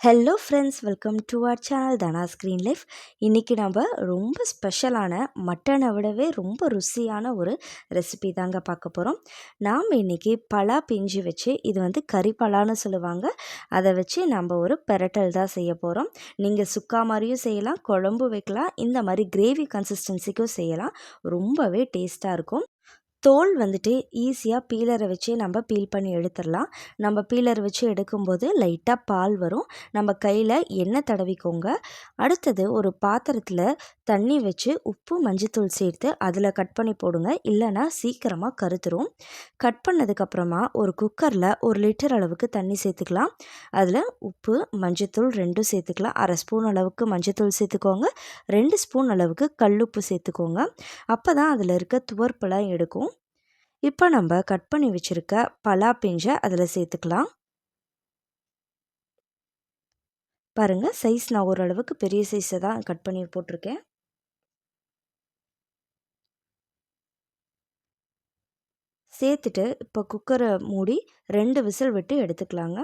Hello friends, welcome to our channel தனாஸ் screen life. இன்றைக்கி நம்ம ரொம்ப ஸ்பெஷலான மட்டனை விடவே ரொம்ப ருசியான ஒரு ரெசிபி தாங்க பார்க்க போகிறோம். நாம் இன்றைக்கி பலா பிஞ்சு வச்சு, இது கறி பலான்னு சொல்லுவாங்க, அதை வச்சு நம்ம ஒரு பெரட்டல் தான் செய்ய போகிறோம். நீங்கள் சுக்கா மாதிரியும் செய்யலாம், குழம்பு வைக்கலாம், இந்த மாதிரி கிரேவி கன்சிஸ்டன்சிக்கும் செய்யலாம். ரொம்பவே டேஸ்ட்டாக இருக்கும். தோல் ஈஸியாக பீலரை வச்சு நம்ம பீல் பண்ணி எடுத்துடலாம். நம்ம பீலர் வச்சு எடுக்கும்போது லைட்டாக பால் வரும். நம்ம கையில் எண்ணெய் தடவிக்கோங்க. அடுத்தது ஒரு பாத்திரத்தில் தண்ணி வச்சு உப்பு மஞ்சத்தூள் சேர்த்து அதில் கட் பண்ணி போடுங்க, இல்லைன்னா சீக்கிரமாக கருத்துரும். கட் பண்ணதுக்கப்புறமா ஒரு குக்கரில் 1 லிட்டர் அளவுக்கு தண்ணி சேர்த்துக்கலாம். அதில் உப்பு மஞ்சத்தூள் ரெண்டும் சேர்த்துக்கலாம். 1/2 ஸ்பூன் அளவுக்கு மஞ்சத்தூள் சேர்த்துக்கோங்க, 2 ஸ்பூன் அளவுக்கு கல்லுப்பு சேர்த்துக்கோங்க. அப்போ தான் அதில் இருக்க துவர்ப்பெல்லாம் எடுக்கும். இப்போ நம்ம கட் பண்ணி வச்சுருக்க பலா பிஞ்சை அதில் சேர்த்துக்கலாம். பாருங்கள், சைஸ் நான் ஓரளவுக்கு பெரிய சைஸை தான் கட் பண்ணி போட்டிருக்கேன். சேர்த்துட்டு இப்போ குக்கரை மூடி 2 விசில் விட்டு எடுத்துக்கலாங்க.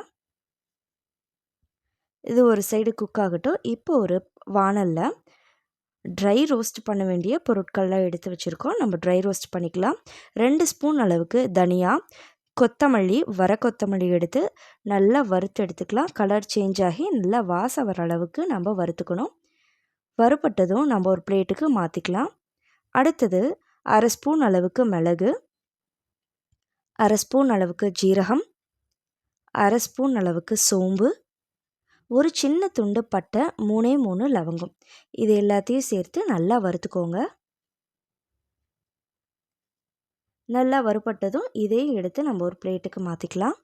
இது ஒரு சைடு குக் ஆகட்டும். இப்போ ஒரு வாணலில் ட்ரை ரோஸ்ட் பண்ண வேண்டிய பொருட்கள்லாம் எடுத்து வச்சுருக்கோம். நம்ம ட்ரை ரோஸ்ட் பண்ணிக்கலாம். 2 ஸ்பூன் அளவுக்கு தனியா, கொத்தமல்லி, வர கொத்தமல்லி எடுத்து நல்லா வறுத்து எடுத்துக்கலாம். கலர் சேஞ்ச் ஆகி நல்லா வாசம் வர அளவுக்கு நம்ம வறுத்துக்கணும். வறுபட்டதும் நம்ம ஒரு பிளேட்டுக்கு மாற்றிக்கலாம். அடுத்தது 1/2 ஸ்பூன் அளவுக்கு மிளகு, 1/2 ஸ்பூன் அளவுக்கு ஜீரகம், 1/2 ஸ்பூன் அளவுக்கு சோம்பு, ஒரு சின்ன துண்டு பட்டை, 3 லவங்கம். இது எல்லாத்தையும் சேர்த்து நல்லா வறுத்துக்கோங்க. நல்லா வறுபட்டதும் இதையும் எடுத்து நம்ம ஒரு பிளேட்டுக்கு மாற்றிக்கலாம்.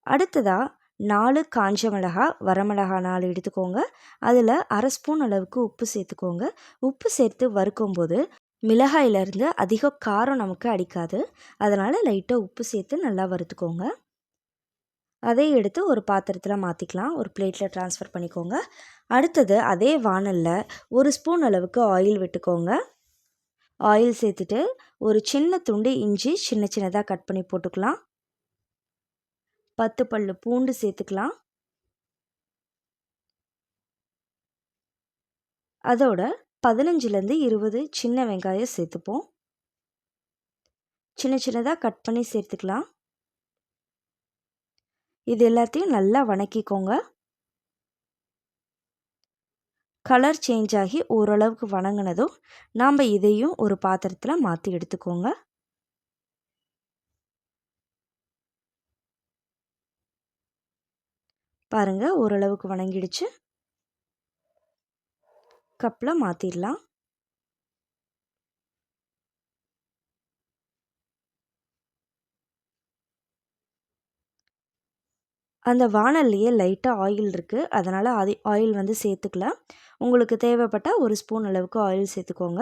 அடுத்ததாக 4 காஞ்ச மிளகா, வரமிளகா 4 எடுத்துக்கோங்க. அதில் 1/2 ஸ்பூன் அளவுக்கு உப்பு சேர்த்துக்கோங்க. உப்பு சேர்த்து வறுக்கும்போது மிளகாயிலேருந்து அதிக காரம் நமக்கு அடிக்காது. அதனால் லைட்டாக உப்பு சேர்த்து நல்லா வறுத்துக்கோங்க. அதை எடுத்து ஒரு பாத்திரத்தில் மாற்றிக்கலாம். ஒரு பிளேட்டில் ட்ரான்ஸ்ஃபர் பண்ணிக்கோங்க. அடுத்தது அதே வாணலில் 1 ஸ்பூன் அளவுக்கு ஆயில் விட்டுக்கோங்க. ஆயில் சேர்த்துட்டு ஒரு சின்ன துண்டு இஞ்சி சின்ன சின்னதாக கட் பண்ணி போட்டுக்கலாம். 10 பல்லு பூண்டு சேர்த்துக்கலாம். அதோட 15லேருந்து 20 சின்ன வெங்காயம் சேர்த்துப்போம். சின்ன சின்னதாக கட் பண்ணி சேர்த்துக்கலாம். இது எல்லாத்தையும் நல்லா வணக்கிக்கோங்க. கலர் சேஞ்ச் ஆகி ஓரளவுக்கு வணங்கினதும் நாம் இதையும் ஒரு பாத்திரத்தில் மாற்றி எடுத்துக்கோங்க. பாருங்கள், ஓரளவுக்கு வணங்கிடுச்சு. கப்பில் மாற்றிடலாம். அந்த வாணல்லையே லைட்டாக ஆயில் இருக்குது, அதனால் ஆயில் சேர்த்துக்கலாம். உங்களுக்கு தேவைப்பட்டால் 1 ஸ்பூன் அளவுக்கு ஆயில் சேர்த்துக்கோங்க.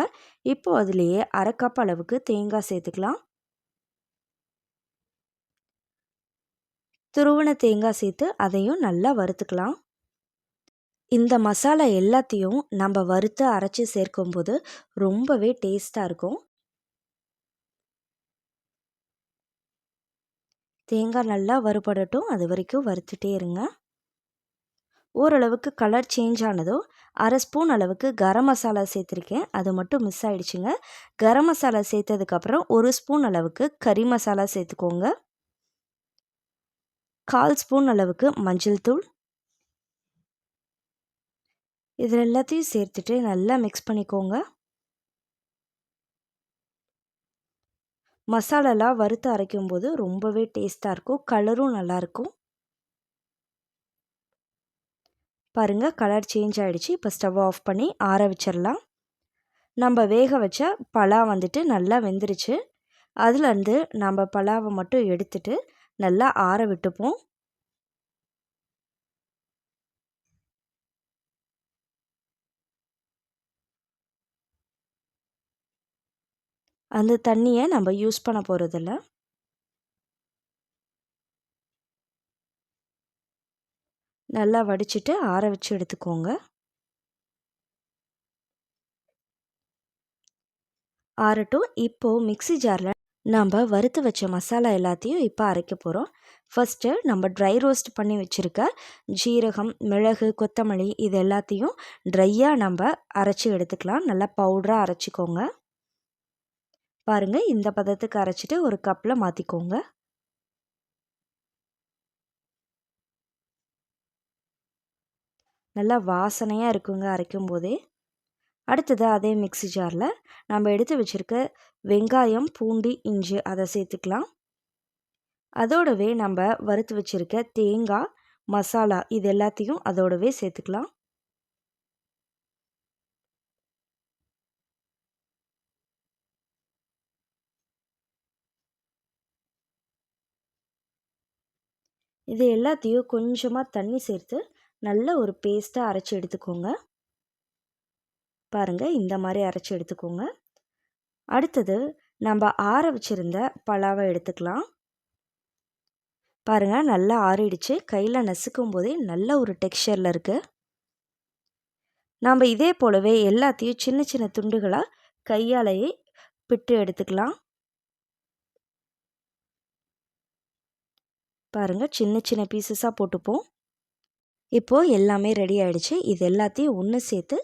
இப்போது அதுலேயே 1/2 கப் அளவுக்கு தேங்காய் சேர்த்துக்கலாம். துருவன தேங்காய் சேர்த்து அதையும் நல்லா வறுத்துக்கலாம். இந்த மசாலா எல்லாத்தையும் நம்ம வறுத்து அரைச்சி சேர்க்கும்போது ரொம்பவே டேஸ்ட்டாக இருக்கும். தேங்காய் நல்லா வறுபடட்டும், அது வரைக்கும் வறுத்துட்டே இருங்க. ஓரளவுக்கு கலர் சேஞ்ச் ஆனதும் 1/2 ஸ்பூன் அளவுக்கு கரம் மசாலா சேர்த்துருக்கேன், அது மட்டும் மிஸ் ஆகிடுச்சுங்க. கரம் மசாலா சேர்த்ததுக்கப்புறம் 1 ஸ்பூன் அளவுக்கு கறி மசாலா சேர்த்துக்கோங்க. 1/4 ஸ்பூன் அளவுக்கு மஞ்சள் தூள். இது எல்லாத்தையும் சேர்த்துட்டு நல்லா மிக்ஸ் பண்ணிக்கோங்க. மசாலாலாம் வறுத்து அரைக்கும்போது ரொம்பவே டேஸ்ட்டாக இருக்கும், கலரும் நல்லாயிருக்கும். பாருங்கள், கலர் சேஞ்ச் ஆகிடுச்சு. இப்போ ஸ்டவ் ஆஃப் பண்ணி ஆற வச்சிடலாம். நம்ம வேக வச்ச பலா நல்லா வெந்துருச்சு. அதுலேருந்து நம்ம பலாவை மட்டும் எடுத்துட்டு நல்லா ஆற விட்டுப்போம். அந்த தண்ணியை நம்ம யூஸ் பண்ண போகிறதில்ல. நல்லா வடிச்சிட்டு ஆற வச்சு எடுத்துக்கோங்க. ஆறட்டும். இப்போது மிக்ஸி ஜாரில் நாம் வறுத்து வச்ச மசாலா எல்லாத்தையும் இப்போ அரைக்க போகிறோம். ஃபஸ்ட்டு நம்ம ட்ரை ரோஸ்ட் பண்ணி வச்சுருக்க ஜீரகம், மிளகு, கொத்தமல்லி இது எல்லாத்தையும் ட்ரையாக நம்ம அரைச்சி எடுத்துக்கலாம். நல்லா பவுடராக அரைச்சிக்கோங்க. பாருங்கள், இந்த பதத்துக்கு அரைச்சிட்டு ஒரு கப்பில் மாற்றிக்கோங்க. நல்லா வாசனையாக இருக்குங்க அரைக்கும் போதே. அடுத்தது அதே மிக்ஸி ஜாரில் நம்ம எடுத்து வச்சுருக்க வெங்காயம், பூண்டு, இஞ்சி அதை சேர்த்துக்கலாம். அதோடவே நம்ம வறுத்து வச்சுருக்க தேங்காய், மசாலா இது எல்லாத்தையும் அதோடவே சேர்த்துக்கலாம். இது எல்லாத்தையும் கொஞ்சமாக தண்ணி சேர்த்து நல்ல ஒரு பேஸ்ட்டாக அரைச்சி எடுத்துக்கோங்க. பாருங்கள், இந்த மாதிரி அரைச்சி எடுத்துக்கோங்க. அடுத்தது நம்ம ஆற வச்சுருந்த பலாவை எடுத்துக்கலாம். பாருங்கள், நல்லா ஆறிடுச்சு. கையில் நசுக்கும் போதே நல்ல ஒரு டெக்ஸ்சரில் இருக்குது. நாம் இதே போலவே எல்லாத்தையும் சின்ன சின்ன துண்டுகளாக கையாலேயே பிட்டு எடுத்துக்கலாம். பாருங்கள், சின்ன சின்ன பீசஸாக போட்டுப்போம். இப்போது எல்லாமே ரெடி ஆகிடுச்சு. இது எல்லாத்தையும் ஒன்று சேர்த்து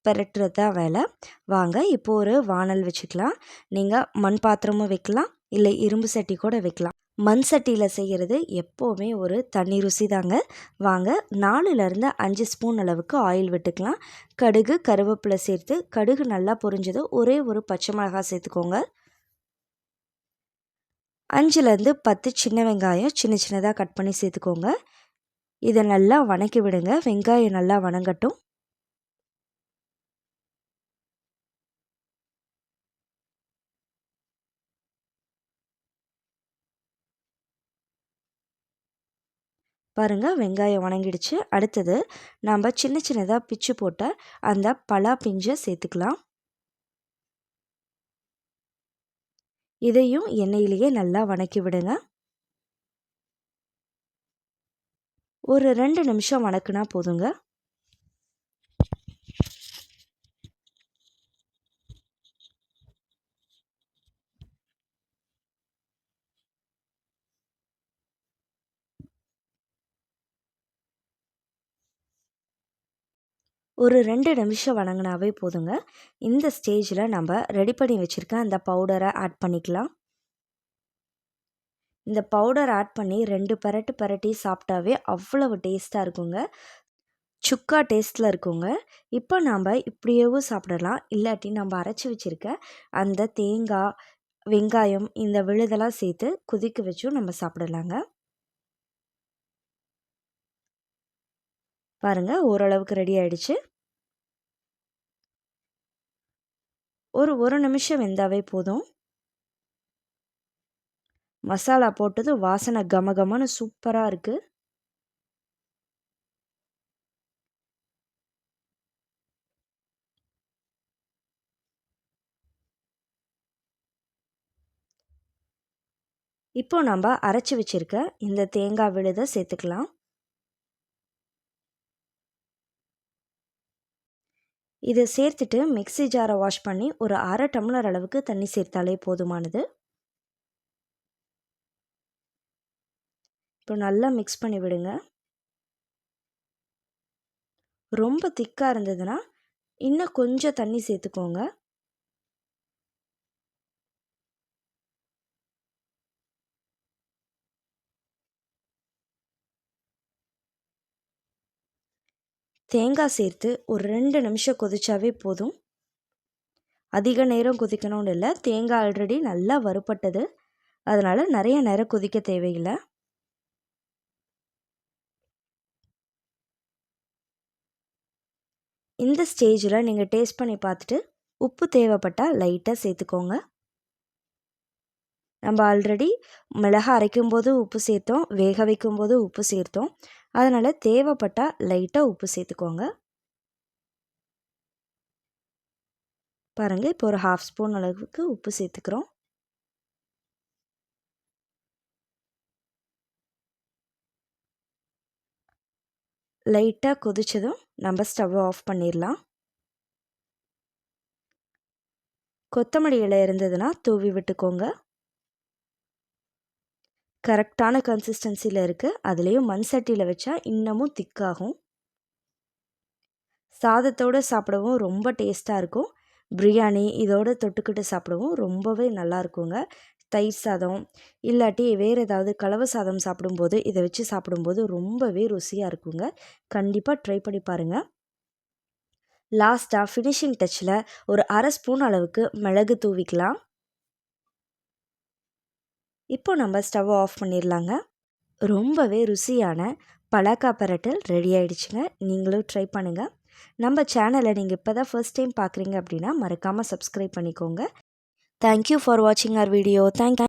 பெரட்டுறது தான் வேலை. வாங்க இப்போது ஒரு வானல் வச்சுக்கலாம். நீங்கள் மண் பாத்திரமும் வைக்கலாம், இல்லை இரும்பு சட்டி கூட வைக்கலாம். மண் சட்டியில் செய்கிறது எப்போவுமே ஒரு தனி ருசி தாங்க. வாங்க 4லேருந்து 5 ஸ்பூன் அளவுக்கு ஆயில் விட்டுக்கலாம். கடுகு, கருவேப்பிலை சேர்த்து கடுகு நல்லா பொரிஞ்சதும் ஒரே ஒரு பச்சை மிளகாய் சேர்த்துக்கோங்க. 5லேருந்து 10 சின்ன வெங்காயம் சின்ன சின்னதாக கட் பண்ணி சேர்த்துக்கோங்க. இதை நல்லா வணக்கி விடுங்க. வெங்காயம் நல்லா வணங்கட்டும். பாருங்கள், வெங்காயம் வணங்கிடுச்சு. அடுத்தது நம்ம சின்ன சின்னதாக பிச்சு போட்ட அந்த பலா பிஞ்சை சேர்த்துக்கலாம். இதையும் எண்ணெயிலேயே நல்லா வணக்கி விடுங்க. ஒரு 2 நிமிஷம் வணக்குனா போதுங்க. ஒரு 2 நிமிஷம் வணங்கினாவே போதுங்க. இந்த ஸ்டேஜில் நம்ம ரெடி பண்ணி வச்சுருக்க அந்த பவுடரை ஆட் பண்ணிக்கலாம். இந்த பவுடர் ஆட் பண்ணி 2 பரட்டி சாப்பிட்டாவே அவ்வளவு டேஸ்ட்டாக இருக்குங்க. சுக்கா டேஸ்ட்டில் இருக்குங்க. இப்போ நாம் இப்படியேவும் சாப்பிடலாம். இல்லாட்டி நம்ம அரைச்சி வச்சுருக்க அந்த தேங்காய், வெங்காயம் இந்த விழுதெல்லாம் சேர்த்து கொதிக்க வச்சும் நம்ம சாப்பிடலாங்க. பாருங்கள், ஓரளவுக்கு ரெடி ஆகிடுச்சு. ஒரு நிமிஷம் வெந்தாவே போதும். மசாலா போட்டது வாசனை கமகமன்னு சூப்பராக இருக்குது. இப்போ நம்ம அரைச்சி வச்சுருக்க இந்த தேங்காய் விழுதை சேர்த்துக்கலாம். இதை சேர்த்துட்டு மிக்ஸி ஜாரை வாஷ் பண்ணி ஒரு 1/2 டம்ளர் அளவுக்கு தண்ணி சேர்த்தாலே போதுமானது. இப்போ நல்லா மிக்ஸ் பண்ணி விடுங்க. ரொம்ப திக்காக இருந்ததுன்னா இன்னும் கொஞ்சம் தண்ணி சேர்த்துக்கோங்க. தேங்காய் சேர்த்து ஒரு 2 நிமிஷம் கொதிச்சாவே போதும். அதிக நேரம் கொதிக்கணும்னு இல்லை. தேங்காய் ஆல்ரெடி நல்லா வறுபட்டது, அதனால் நிறைய நேரம் கொதிக்க தேவையில்லை. இந்த ஸ்டேஜில் நீங்கள் டேஸ்ட் பண்ணி பார்த்துட்டு உப்பு தேவைப்பட்டால் லைட்டாக சேர்த்துக்கோங்க. நம்ம ஆல்ரெடி மிளகாய் அரைக்கும்போது உப்பு சேர்த்தோம், வேக வைக்கும்போது உப்பு சேர்த்தோம். அதனால் தேவைப்பட்டால் லைட்டாக உப்பு சேர்த்துக்கோங்க. பாருங்கள், இப்போ ஒரு 1/2 ஸ்பூன் அளவுக்கு உப்பு சேர்த்துக்கிறோம். லைட்டாக கொதித்ததும் நம்ம ஸ்டவ்வை ஆஃப் பண்ணிடலாம். கொத்தமல்லி இலை இருந்ததுன்னா தூவி விட்டுக்கோங்க. கரெக்டான கன்சிஸ்டன்சியில் இருக்குது. அதுலேயும் மண் சட்டியில் வச்சா இன்னமும் திக்காகும். சாதத்தோடு சாப்பிடவும் ரொம்ப டேஸ்ட்டாக இருக்கும். பிரியாணி இதோடு தொட்டுக்கிட்டு சாப்பிடவும் ரொம்பவே நல்லா இருக்குங்க. தயிர் சாதம் இல்லாட்டி வேறு ஏதாவது கலவை சாதம் சாப்பிடும்போது இதை வச்சு சாப்பிடும்போது ரொம்பவே ருசியாக இருக்குங்க. கண்டிப்பாக ட்ரை பண்ணி பாருங்கள். லாஸ்ட்டாக ஃபினிஷிங் டச்சில் ஒரு அரை ஸ்பூன் அளவுக்கு மிளகு தூவிக்கலாம். இப்போ நம்ம ஸ்டவ்வை ஆஃப் பண்ணிடலாங்க. ரொம்பவே ருசியான பலாக்கா பிரட்டல் ரெடி ஆகிடுச்சுங்க. நீங்களும் ட்ரை பண்ணுங்கள். நம்ம சேனலை நீங்கள் இப்போ தான் ஃபர்ஸ்ட் டைம் பார்க்குறீங்க அப்படின்னா மறக்காமல் சப்ஸ்கிரைப் பண்ணிக்கோங்க. தேங்க்யூ ஃபார் வாட்சிங் அவர் வீடியோ. தேங்க்யூ.